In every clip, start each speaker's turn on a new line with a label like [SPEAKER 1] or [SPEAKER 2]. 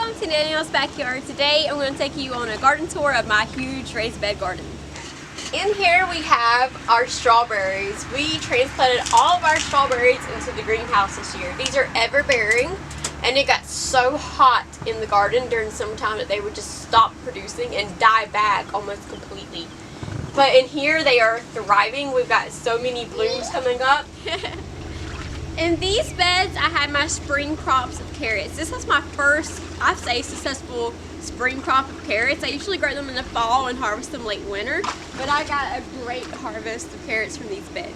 [SPEAKER 1] Welcome to Danielle's Backyard. Today I'm going to take you on a garden tour of my huge raised bed garden. In here we have our strawberries. We transplanted all of our strawberries into the greenhouse this year. These are ever bearing, and it got so hot in the garden during summertime that they would just stop producing and die back almost completely. But in here they are thriving. We've got so many blooms coming up. In these beds, I had my spring crops of carrots. This was my first, I'd say, successful spring crop of carrots. I usually grow them in the fall and harvest them late winter, but I got a great harvest of carrots from these beds.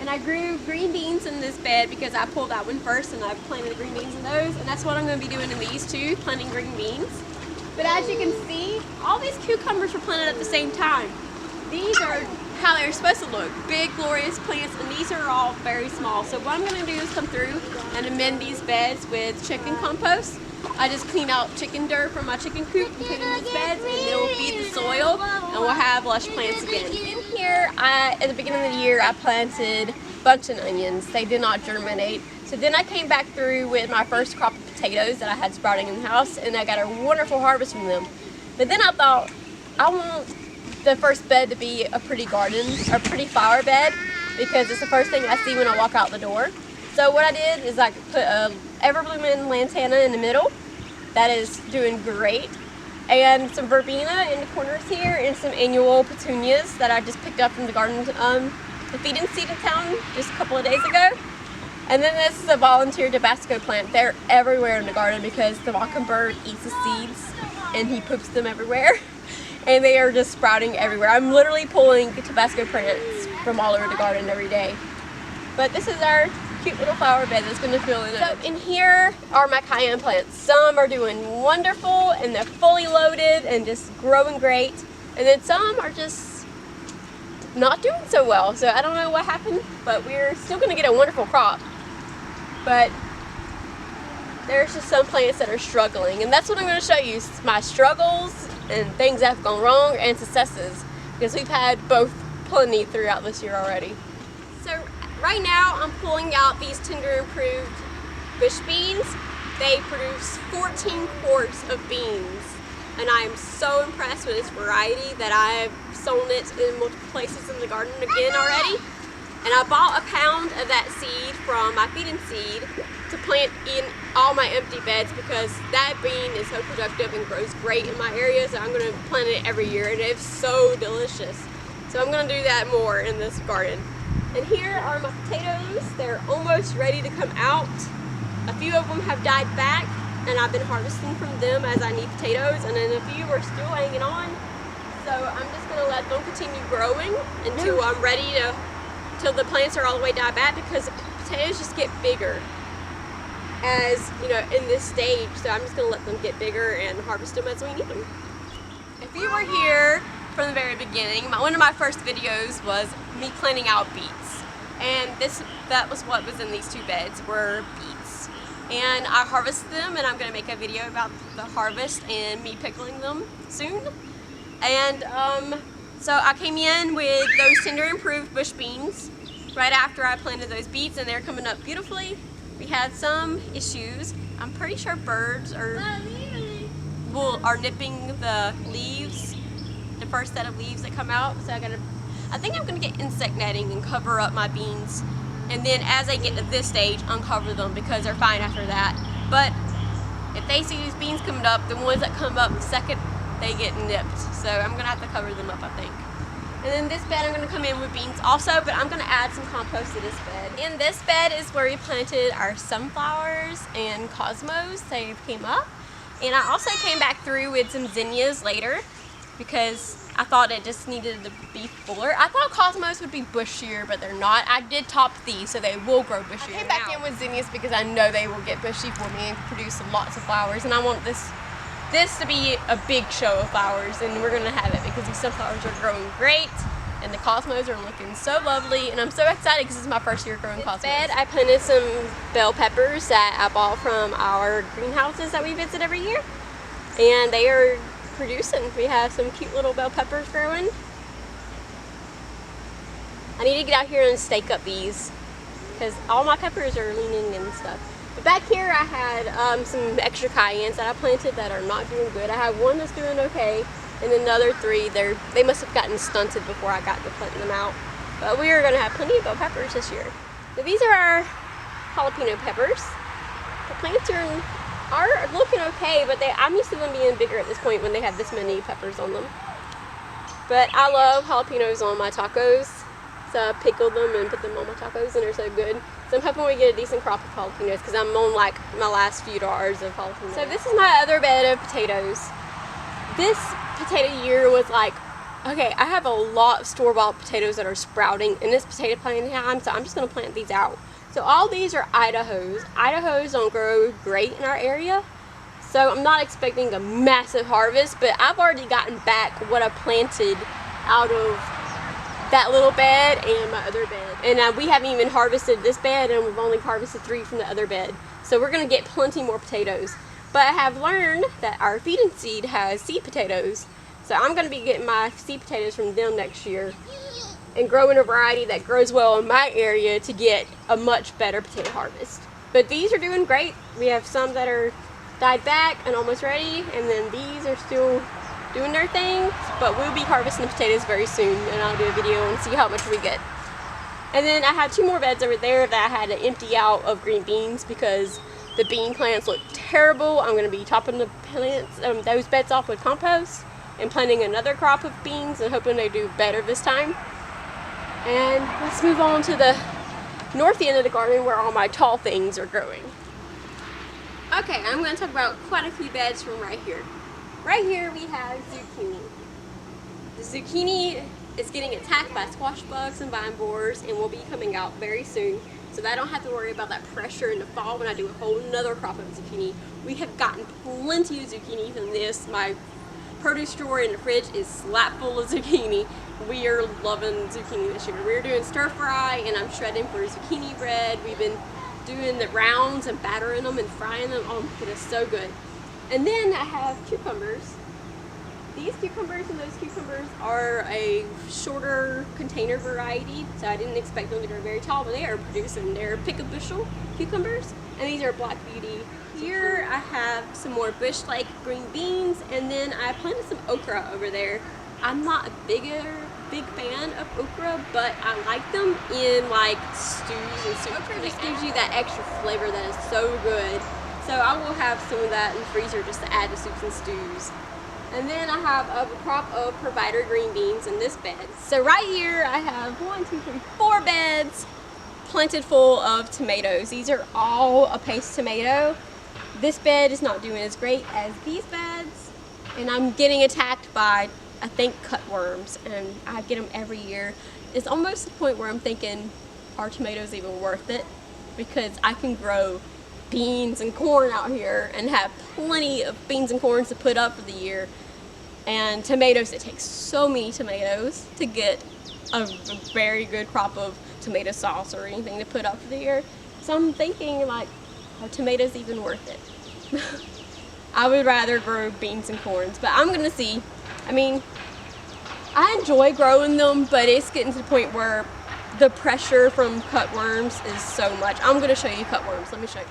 [SPEAKER 1] And I grew green beans in this bed because I pulled that one first and I planted green beans in those, and that's what I'm going to be doing in these too, planting green beans. But as you can see, all these cucumbers were planted at the same time. These are how they're supposed to look, big glorious plants, and these are all very small. So what I'm going to do is come through and amend these beds with chicken compost. I just clean out chicken dirt from my chicken coop and put it in these beds, and it will feed the soil and we'll have lush plants again. In here, at the beginning of the year, I planted a bunch of onions. They did not germinate. So then I came back through with my first crop of potatoes that I had sprouting in the house, and I got a wonderful harvest from them. But then I thought, I want the first bed to be a pretty garden, or pretty flower bed, because it's the first thing I see when I walk out the door. So what I did is I put a ever-blooming lantana in the middle. That is doing great. And some verbena in the corners here, and some annual petunias that I just picked up from the garden, the feed-in seed in town just a couple of days ago. And then this is a volunteer Tabasco plant. They're everywhere in the garden because the mockingbird eats the seeds and he poops them everywhere. And they are just sprouting everywhere. I'm literally pulling Tabasco plants from all over the garden every day. But this is our cute little flower bed that's going to fill in. So in here are my cayenne plants. Some are doing wonderful and they're fully loaded and just growing great. And then some are just not doing so well. So I don't know what happened, but we're still going to get a wonderful crop. But there's just some plants that are struggling. And that's what I'm going to show you, my struggles and things that have gone wrong and successes, because we've had both plenty throughout this year already. So right now I'm pulling out these tender improved bush beans. They produce 14 quarts of beans, and I am so impressed with this variety that I've sown it in multiple places in the garden again already. And I bought a pound of that seed from my feed-in seed to plant in all my empty beds, because that bean is so productive and grows great in my area, so I'm going to plant it every year, and it's so delicious. So I'm going to do that more in this garden. And here are my potatoes. They're almost ready to come out. A few of them have died back, and I've been harvesting from them as I need potatoes, and then a few are still hanging on. So I'm just going to let them continue growing until I'm ready to, till the plants are all the way died back, because potatoes just get bigger as, you know, in this stage. So I'm just going to let them get bigger and harvest them as we need them. If you were here from the very beginning, one of my first videos was me planting out beets, and that was what was in these two beds, were beets. And I harvested them, and I'm going to make a video about the harvest and me pickling them soon. And so I came in with those tender improved bush beans right after I planted those beets, and they're coming up beautifully. We had some issues. I'm pretty sure birds are nipping the leaves, the first set of leaves that come out. So I think I'm gonna get insect netting and cover up my beans, and then as they get to this stage, uncover them, because they're fine after that. But if they see these beans coming up, the ones that come up second, they get nipped. So I'm gonna have to cover them up, I think. And then this bed I'm going to come in with beans also, but I'm going to add some compost to this bed. In this bed is where we planted our sunflowers and cosmos. They came up. And I also came back through with some zinnias later, because I thought it just needed to be fuller. I thought cosmos would be bushier, but they're not. I did top these, so they will grow bushier. I came back in with zinnias because I know they will get bushy for me and produce lots of flowers, and I want this to be a big show of flowers, and we're gonna have it because these sunflowers are growing great and the cosmos are looking so lovely, and I'm so excited because this is my first year growing cosmos. Bed, I planted some bell peppers that I bought from our greenhouses that we visit every year, and they are producing. We have some cute little bell peppers growing. I need to get out here and stake up these because all my peppers are leaning and stuff. But back here I had some extra cayennes that I planted that are not doing good. I have one that's doing okay, and then the other 3, they must have gotten stunted before I got to planting them out. But we are going to have plenty of bell peppers this year. So these are our jalapeno peppers. The plants are looking okay, but I'm used to them being bigger at this point when they have this many peppers on them. But I love jalapenos on my tacos. So I pickle them and put them on my tacos, and they're so good. So I'm hoping we get a decent crop of jalapenos because I'm on like my last few jars of jalapenos. So this is my other bed of potatoes. This potato year was like, okay, I have a lot of store-bought potatoes that are sprouting in this potato planting time, so I'm just going to plant these out. So all these are Idahos. Idahos don't grow great in our area, so I'm not expecting a massive harvest, but I've already gotten back what I planted out of that little bed and my other bed. And we haven't even harvested this bed, and we've only harvested 3 from the other bed. So we're going to get plenty more potatoes. But I have learned that our Feed and Seed has seed potatoes. So I'm going to be getting my seed potatoes from them next year and growing a variety that grows well in my area to get a much better potato harvest. But these are doing great. We have some that are died back and almost ready, and then these are still doing their thing, but we'll be harvesting the potatoes very soon, and I'll do a video and see how much we get. And then I have 2 more beds over there that I had to empty out of green beans because the bean plants look terrible. I'm going to be topping the plants, those beds off with compost and planting another crop of beans and hoping they do better this time. And let's move on to the north end of the garden where all my tall things are growing. Okay, I'm going to talk about quite a few beds from right here. Right here we have zucchini. The zucchini is getting attacked by squash bugs and vine borers and will be coming out very soon. So that I don't have to worry about that pressure in the fall when I do a whole nother crop of zucchini. We have gotten plenty of zucchini from this. My produce drawer in the fridge is slap full of zucchini. We are loving zucchini this year. We're doing stir fry and I'm shredding for zucchini bread. We've been doing the rounds and battering them and frying them. Oh, it is so good. And then I have cucumbers. These cucumbers and those cucumbers are a shorter container variety, so I didn't expect them to grow very tall, but they are producing. They're pick-a-bushel cucumbers, and these are Black Beauty. Here I have some more Bush Lake green beans, and then I planted some okra over there. I'm not a big fan of okra, but I like them in like stews and soup. Okra just gives you that extra flavor that is so good. So I will have some of that in the freezer just to add to soups and stews. And then I have a crop of Provider green beans in this bed. So right here I have 4 beds planted full of tomatoes. These are all a paste tomato. This bed is not doing as great as these beds, and I'm getting attacked by, I think, cutworms, and I get them every year. It's almost to the point where I'm thinking, are tomatoes even worth it? Because I can grow beans and corn out here and have plenty of beans and corns to put up for the year, and tomatoes, it takes so many tomatoes to get a very good crop of tomato sauce or anything to put up for the year. So I'm thinking, like, are tomatoes even worth it? I would rather grow beans and corns, but I'm gonna see. I mean, I enjoy growing them, but it's getting to the point where the pressure from cutworms is so much. I'm gonna show you cutworms. Let me show you.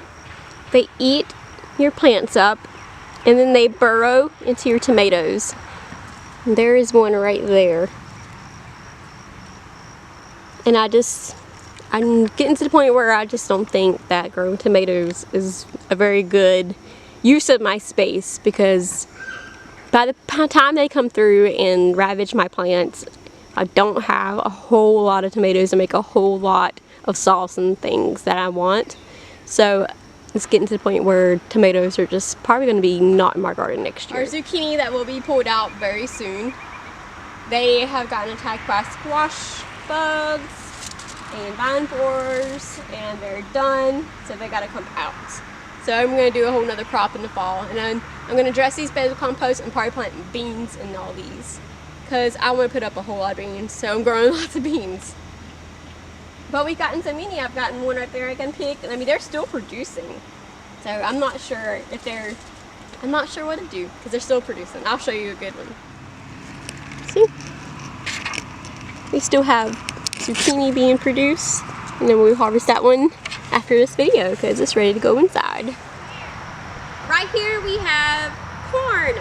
[SPEAKER 1] They eat your plants up, and then they burrow into your tomatoes. There is one right there. And I'm getting to the point where I just don't think that growing tomatoes is a very good use of my space, because by the time they come through and ravage my plants, I don't have a whole lot of tomatoes to make a whole lot of sauce and things that I want. So it's getting to the point where tomatoes are just probably going to be not in my garden next year. Our zucchini that will be pulled out very soon, they have gotten attacked by squash bugs and vine borers, and they're done, so they got to come out. So I'm going to do a whole nother crop in the fall, and then I'm going to dress these beds with compost and probably plant beans in all these, because I want to put up a whole lot of beans, so I'm growing lots of beans. But we've gotten so many. I've gotten one right there I can pick, and I mean, they're still producing. So I'm not sure what to do, because they're still producing. I'll show you a good one. See? We still have zucchini being produced, and then we harvest that one. after this video because it's ready to go inside. Right here we have corn.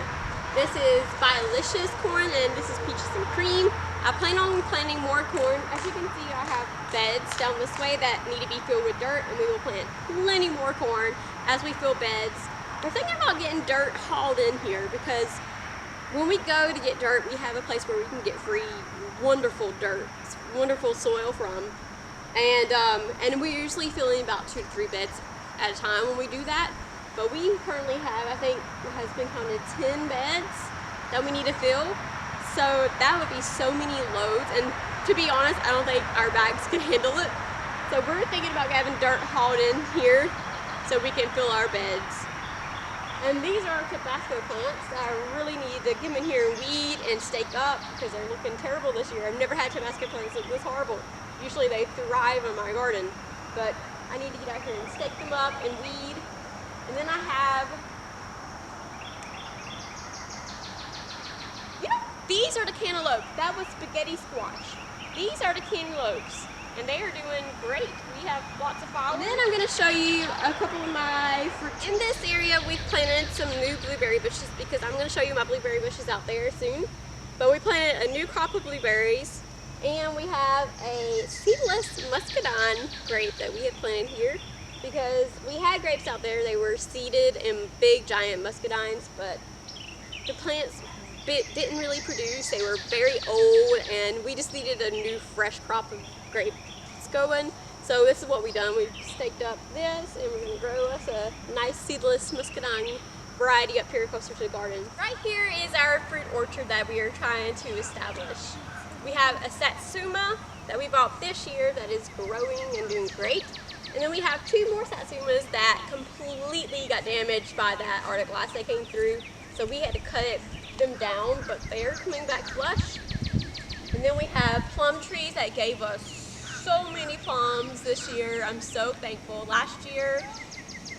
[SPEAKER 1] This is Bilicious corn and this is Peaches and Cream. I plan on planting more corn. As you can see, I have beds down this way that need to be filled with dirt, and we will plant plenty more corn as we fill beds. We're thinking about getting dirt hauled in here because when we go to get dirt, we have a place where we can get free, wonderful dirt, wonderful soil from. And we're usually filling about 2 to 3 beds at a time when we do that. But we currently have, I think, it has been counted 10 beds that we need to fill. So that would be so many loads. And to be honest, I don't think our bags can handle it. So we're thinking about having dirt hauled in here so we can fill our beds. And these are our Tabasco plants that I really need to get in here and weed and stake up because they're looking terrible this year. I've never had Tabasco plants look this horrible. Usually they thrive in my garden, but I need to get out here and stake them up and weed. And then I have, you know, these are the cantaloupe. That was spaghetti squash. These are the cantaloupes, and they are doing great. We have lots of flowers. And then I'm going to show you a couple of my fruits. In this area, we've planted some new blueberry bushes because I'm going to show you my blueberry bushes out there soon. But we planted a new crop of blueberries, and we have a seedless muscadine grape that we have planted here because we had grapes out there. They were seeded in big, giant muscadines, but the plants didn't really produce. They were very old, and we just needed a new fresh crop of grapes going. So this is what we've done. We've staked up this, and we're going to grow us a nice seedless muscadine variety up here closer to the garden. Right here is our fruit orchard that we are trying to establish. We have a satsuma that we bought this year that is growing and doing great. And then we have 2 more satsumas that completely got damaged by that Arctic blast that came through. So we had to cut them down, but they're coming back flush. And then we have plum trees that gave us so many plums this year. I'm so thankful. Last year,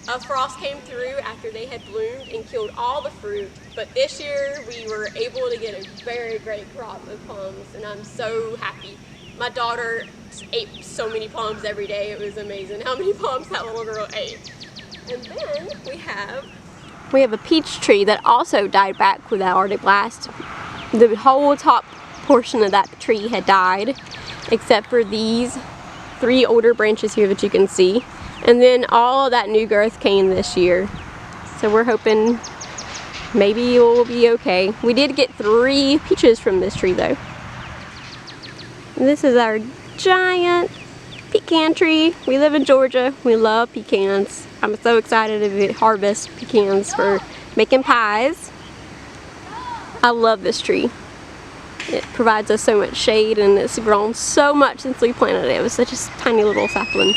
[SPEAKER 1] a frost came through after they had bloomed and killed all the fruit. But this year, we were able to get a very great crop of plums, and I'm so happy. My daughter ate so many plums every day. It was amazing how many plums that little girl ate. And then we have a peach tree that also died back with that Arctic blast. The whole top portion of that tree had died, except for these 3 older branches here that you can see. And then all of that new growth came this year. So we're hoping maybe it will be okay. We did get 3 peaches from this tree though. This is our giant pecan tree. We live in Georgia. We love pecans. I'm so excited to harvest pecans for making pies. I love this tree. It provides us so much shade, and it's grown so much since we planted it. It was such a tiny little sapling.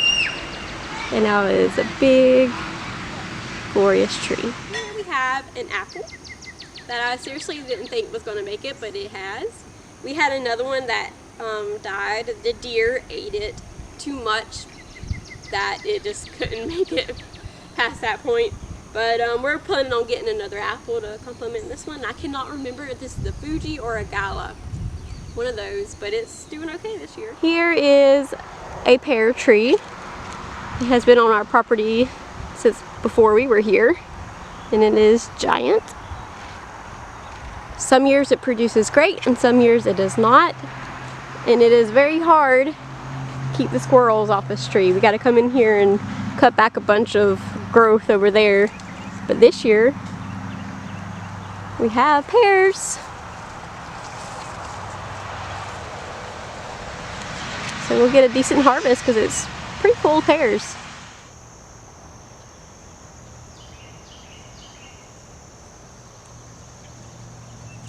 [SPEAKER 1] And now it is a big, glorious tree. Here we have an apple that I seriously didn't think was going to make it, but it has. We had another one that died. The deer ate it too much that it just couldn't make it past that point. But we're planning on getting another apple to complement this one. I cannot remember if this is the Fuji or a Gala. One of those, but it's doing okay this year. Here is a pear tree. It has been on our property since before we were here, and it is giant. Some years it produces great, and some years it does not. And it is very hard to keep the squirrels off this tree. We got to come in here and cut back a bunch of growth over there. But this year we have pears. So we'll get a decent harvest because it's pretty full of pears.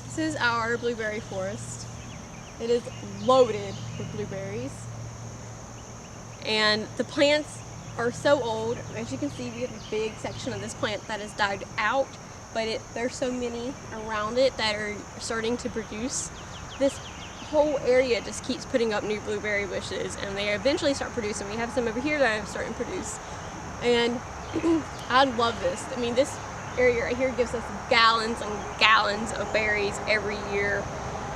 [SPEAKER 1] This is our blueberry forest. It is loaded with blueberries. And the plants are so old. As you can see, we have a big section of this plant that has died out, but there's so many around it that are starting to produce. This whole area just keeps putting up new blueberry bushes, and they eventually start producing. We have some over here that are starting to produce. And I love this. I mean, this area right here gives us gallons and gallons of berries every year,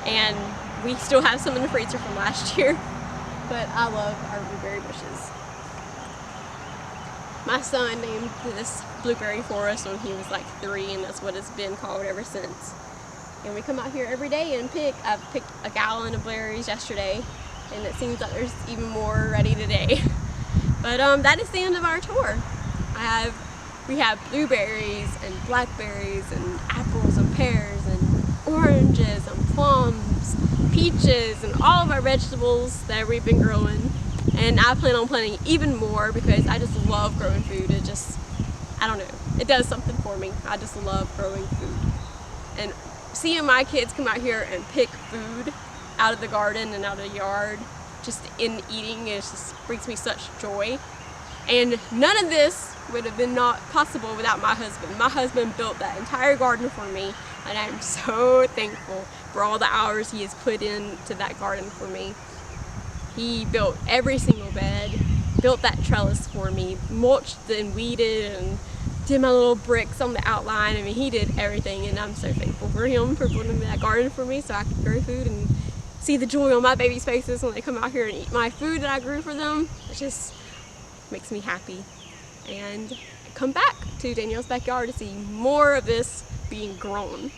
[SPEAKER 1] and we still have some in the freezer from last year. But I love our blueberry bushes. My son named this blueberry forest when he was like 3, and that's what it's been called ever since. And we come out here every day and pick. I picked a gallon of berries yesterday, and it seems like there's even more ready today. But that is the end of our tour. We have blueberries and blackberries and apples and pears and oranges and plums, peaches, and all of our vegetables that we've been growing. And I plan on planting even more because I just love growing food. I don't know, it does something for me. I just love growing food. And seeing my kids come out here and pick food out of the garden and out of the yard, just in eating, it just brings me such joy. And none of this would have been not possible without my husband. My husband built that entire garden for me, and I'm so thankful for all the hours he has put into that garden for me. He built every single bed, built that trellis for me, mulched and weeded and did my little bricks on the outline. I mean, he did everything, and I'm so thankful for him for putting that garden for me so I could grow food and see the joy on my babies' faces when they come out here and eat my food that I grew for them. It just makes me happy. And come back to Danielle's backyard to see more of this being grown.